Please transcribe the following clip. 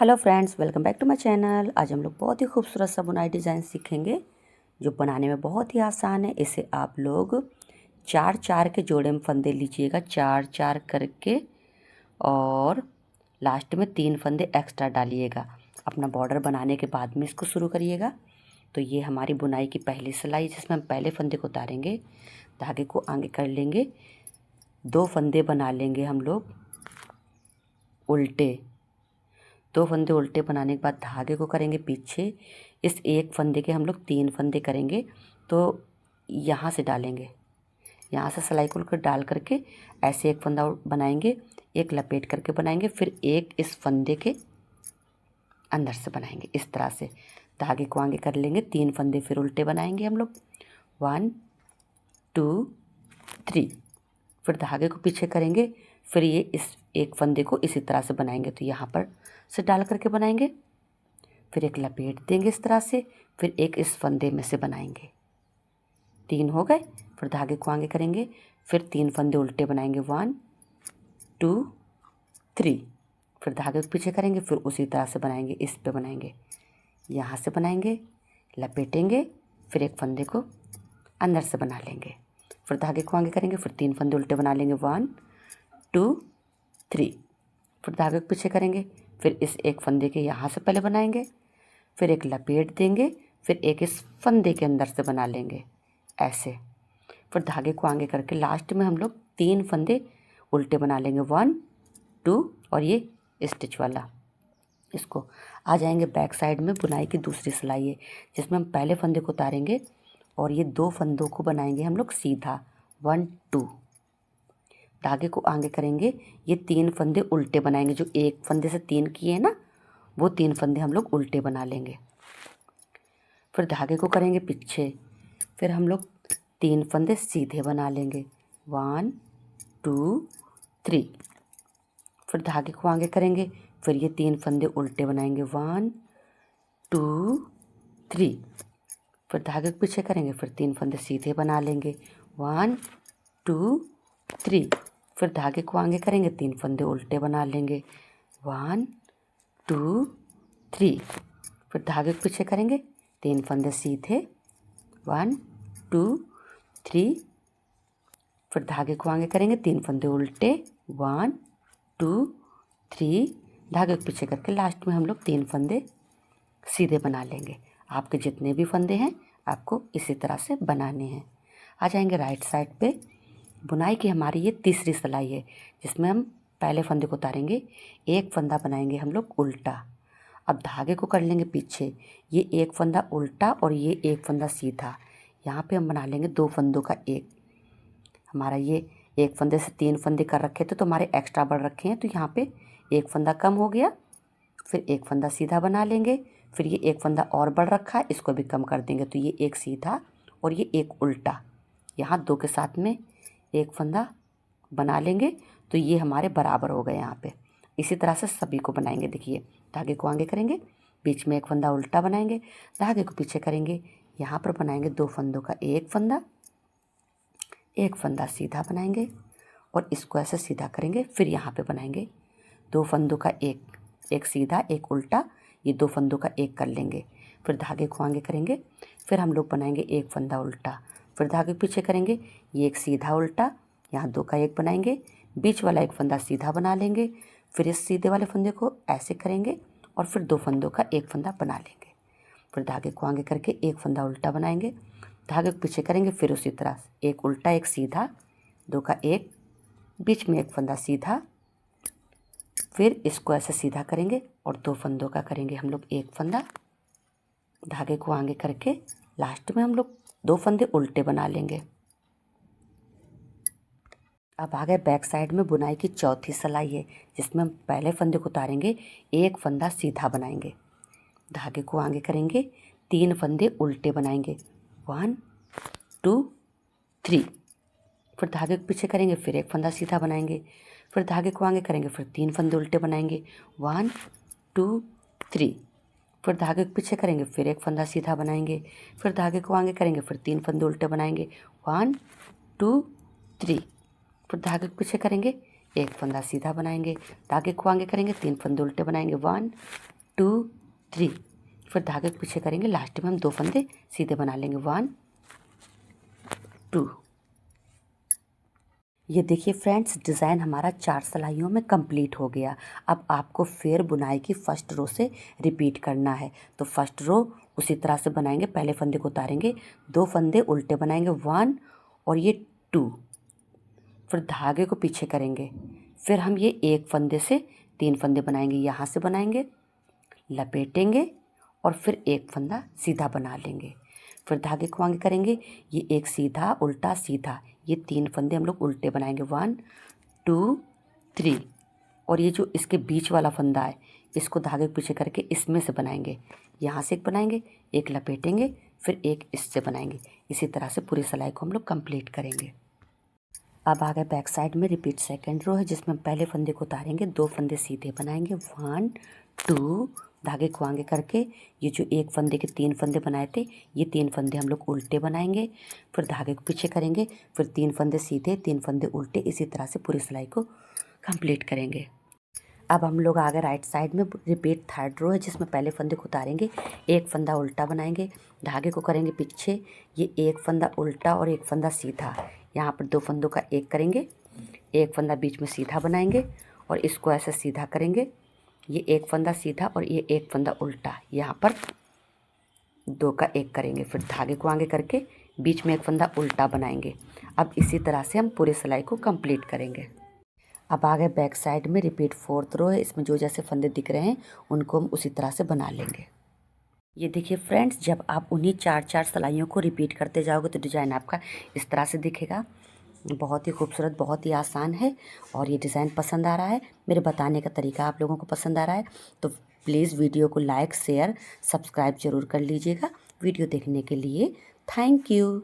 Hello friends, welcome back to my channel. आज हम लोग बहुत ही खूबसूरत सा बुनाई डिज़ाइन सीखेंगे जो बनाने में बहुत ही आसान है। इसे आप लोग चार चार के जोड़े में फंदे लीजिएगा, चार चार करके, और लास्ट में 3 फंदे एक्स्ट्रा डालिएगा। अपना बॉर्डर बनाने के बाद में इसको शुरू करिएगा। तो ये हमारी बुनाई की पहली सिलाई, जिसमें हम पहले फंदे को उतारेंगे, धागे को आगे कर लेंगे, 2 फंदे बना लेंगे हम लोग उल्टे। 2 फंदे उल्टे बनाने के बाद धागे को करेंगे पीछे। इस एक फंदे के हम लोग 3 फंदे करेंगे। तो यहाँ से डालेंगे, यहाँ से सिलाई को कर डाल करके ऐसे एक फंदा बनाएंगे, एक लपेट करके बनाएंगे, फिर एक इस फंदे के अंदर से बनाएंगे। इस तरह से धागे को आगे कर लेंगे, 3 फंदे फिर उल्टे बनाएंगे हम लोग, 1 2 3। फिर धागे को पीछे करेंगे, फिर ये इस एक फंदे को इसी तरह से बनाएंगे। तो यहाँ पर से डाल करके बनाएंगे, फिर एक लपेट देंगे इस तरह से, फिर एक इस फंदे में से बनाएंगे। 3 हो गए। फिर धागे को आगे करेंगे, फिर 3 फंदे उल्टे बनाएंगे, 1 2 3। फिर धागे को पीछे करेंगे, फिर उसी तरह से बनाएंगे, इस पे बनाएंगे, यहाँ से बनाएंगे, लपेटेंगे, फिर एक फंदे को अंदर से बना लेंगे। फिर धागे को आगे करेंगे, फिर 3 फंदे उल्टे बना लेंगे, 1 2 3। फिर धागे को पीछे करेंगे, फिर इस एक फंदे के यहाँ से पहले बनाएंगे, फिर एक लपेट देंगे, फिर एक इस फंदे के अंदर से बना लेंगे ऐसे। फिर धागे को आगे करके लास्ट में हम लोग 3 फंदे उल्टे बना लेंगे, 1 2, और ये स्टिच वाला। इसको आ जाएंगे बैक साइड में। बुनाई की दूसरी सिलाई है जिसमें हम पहले फंदे को उतारेंगे और ये 2 फंदों को बनाएंगे हम लोग सीधा, 1 2। धागे को आगे करेंगे, ये 3 फंदे उल्टे बनाएंगे। जो एक फंदे से 3 किए हैं ना, वो 3 फंदे हम लोग उल्टे बना लेंगे। फिर धागे को करेंगे पीछे, फिर हम लोग 3 फंदे सीधे बना लेंगे, 1 2 3। फिर धागे को आगे करेंगे, फिर ये 3 फंदे उल्टे बनाएंगे, 1 2 3। फिर धागे को पीछे करेंगे, फिर 3 फंदे सीधे बना लेंगे, 1 2 3। फिर धागे को आगे करेंगे, 3 फंदे उल्टे बना लेंगे, 1 2 3। फिर धागे को पीछे करेंगे, 3 फंदे सीधे, 1 2 3। फिर धागे को आगे करेंगे, 3 फंदे उल्टे, 1 2 3। धागे को पीछे करके लास्ट में हम लोग 3 फंदे सीधे बना लेंगे। आपके जितने भी फंदे हैं आपको इसी तरह से बनाने हैं। आ जाएंगे राइट साइड पे। बुनाई की हमारी ये तीसरी सिलाई है जिसमें हम पहले फंदे को उतारेंगे, एक फंदा बनाएंगे हम लोग उल्टा। अब धागे को कर लेंगे पीछे, ये एक फंदा उल्टा और ये एक फंदा सीधा। यहाँ पे हम बना लेंगे 2 फंदों का एक। हमारा ये एक फंदे से 3 फंदे कर रखे थे तो हमारे एक्स्ट्रा बढ़ रखे हैं, तो यहाँ पे एक फंदा कम हो गया। फिर एक फंदा सीधा बना लेंगे, फिर ये एक फंदा और बढ़ रखा है, इसको भी कम कर देंगे। तो ये एक सीधा और ये एक उल्टा, यहाँ 2 के साथ में एक फंदा बना लेंगे, तो ये हमारे बराबर हो गए यहाँ पे। इसी तरह से सभी को बनाएंगे। देखिए, धागे को आगे करेंगे, बीच में एक फंदा उल्टा बनाएंगे, धागे को पीछे करेंगे, यहाँ पर बनाएंगे 2 फंदों का एक फंदा सीधा बनाएंगे और इसको ऐसे सीधा करेंगे। फिर यहाँ पे बनाएंगे 2 फंदों का एक सीधा एक उल्टा, ये 2 फंदों का एक कर लेंगे। फिर धागे को आगे करेंगे, फिर हम लोग बनाएंगे एक फंदा उल्टा, फिर धागे पीछे करेंगे, ये एक सीधा उल्टा, यहाँ 2 का एक बनाएंगे, बीच वाला एक फंदा सीधा बना लेंगे, फिर इस सीधे वाले फंदे को ऐसे करेंगे और फिर 2 फंदों का एक फंदा बना लेंगे। फिर धागे को आगे करके एक फंदा उल्टा बनाएंगे, धागे को पीछे करेंगे, फिर उसी तरह एक उल्टा एक सीधा, 2 का एक, बीच में एक फंदा सीधा, फिर इसको ऐसे सीधा करेंगे और 2 फंदों का करेंगे हम लोग एक फंदा। धागे को आगे करके लास्ट में हम लोग 2 फंदे उल्टे बना लेंगे। अब आ गए बैक साइड में। बुनाई की चौथी सिलाई है जिसमें हम पहले फंदे को उतारेंगे, एक फंदा सीधा बनाएंगे, धागे को आगे करेंगे, 3 फंदे उल्टे बनाएंगे, 1 2 3। फिर धागे को पीछे करेंगे, फिर एक फंदा सीधा बनाएंगे, फिर धागे को आगे करेंगे, फिर 3 फंदे उल्टे बनाएंगे, 1 2 3। फिर धागे को पीछे करेंगे, फिर एक फंदा सीधा बनाएंगे, फिर धागे को आगे करेंगे, फिर 3 फंदे उल्टे बनाएंगे, 1 2 3। फिर धागे को पीछे करेंगे, एक फंदा सीधा बनाएंगे, धागे को आगे करेंगे, 3 फंदे उल्टे बनाएंगे, 1 2 3, फिर धागे को पीछे करेंगे, लास्ट में हम 2 फंदे सीधे बना लेंगे, 1 2। ये देखिए फ्रेंड्स, डिज़ाइन हमारा 4 सिलाइयों में कंप्लीट हो गया। अब आपको फिर बुनाई की फर्स्ट रो से रिपीट करना है। तो फर्स्ट रो उसी तरह से बनाएंगे, पहले फंदे को उतारेंगे, 2 फंदे उल्टे बनाएंगे, 1 और ये 2, फिर धागे को पीछे करेंगे, फिर हम ये एक फंदे से 3 फंदे बनाएंगे, यहाँ से बनाएंगे, लपेटेंगे और फिर एक फंदा सीधा बना लेंगे, फिर धागे को आगे करेंगे, ये एक सीधा उल्टा सीधा, ये 3 फंदे हम लोग उल्टे बनाएंगे, 1 2 3, और ये जो इसके बीच वाला फंदा है इसको धागे के पीछे करके इसमें से बनाएंगे, यहाँ से एक बनाएंगे, एक लपेटेंगे, फिर एक इससे बनाएंगे। इसी तरह से पूरी सिलाई को हम लोग कंप्लीट करेंगे। अब आगे बैक साइड में रिपीट सेकंड रो है, जिसमें पहले फंदे को उतारेंगे, 2 फंदे सीधे बनाएंगे, 1 2, धागे को आगे करके ये जो एक फंदे के 3 फंदे बनाए थे, ये 3 फंदे हम लोग उल्टे बनाएंगे, फिर धागे को पीछे करेंगे, फिर 3 फंदे सीधे, 3 फंदे उल्टे, इसी तरह से पूरी सिलाई को कंप्लीट करेंगे। अब हम लोग आगे राइट साइड में रिपीट थर्ड रो है, जिसमें पहले फंदे को उतारेंगे, एक फंदा उल्टा बनाएंगे, धागे को करेंगे पीछे, ये एक फंदा उल्टा और एक फंदा सीधा, यहाँ पर 2 फंदों का एक करेंगे, एक फंदा बीच में सीधा बनाएंगे और इसको ऐसे सीधा करेंगे, ये एक फंदा सीधा और ये एक फंदा उल्टा, यहाँ पर 2 का एक करेंगे, फिर धागे को आगे करके बीच में एक फंदा उल्टा बनाएंगे। अब इसी तरह से हम पूरी सिलाई को कंप्लीट करेंगे। अब आगे बैक साइड में रिपीट फोर्थ रो है, इसमें जो जैसे फंदे दिख रहे हैं उनको हम उसी तरह से बना लेंगे। ये देखिए फ्रेंड्स, जब आप उन्हीं 4 सिलाइयों को रिपीट करते जाओगे तो डिज़ाइन आपका इस तरह से दिखेगा। बहुत ही खूबसूरत, बहुत ही आसान है। और ये डिज़ाइन पसंद आ रहा है, मेरे बताने का तरीका आप लोगों को पसंद आ रहा है तो प्लीज़ वीडियो को लाइक शेयर सब्सक्राइब ज़रूर कर लीजिएगा। वीडियो देखने के लिए थैंक यू।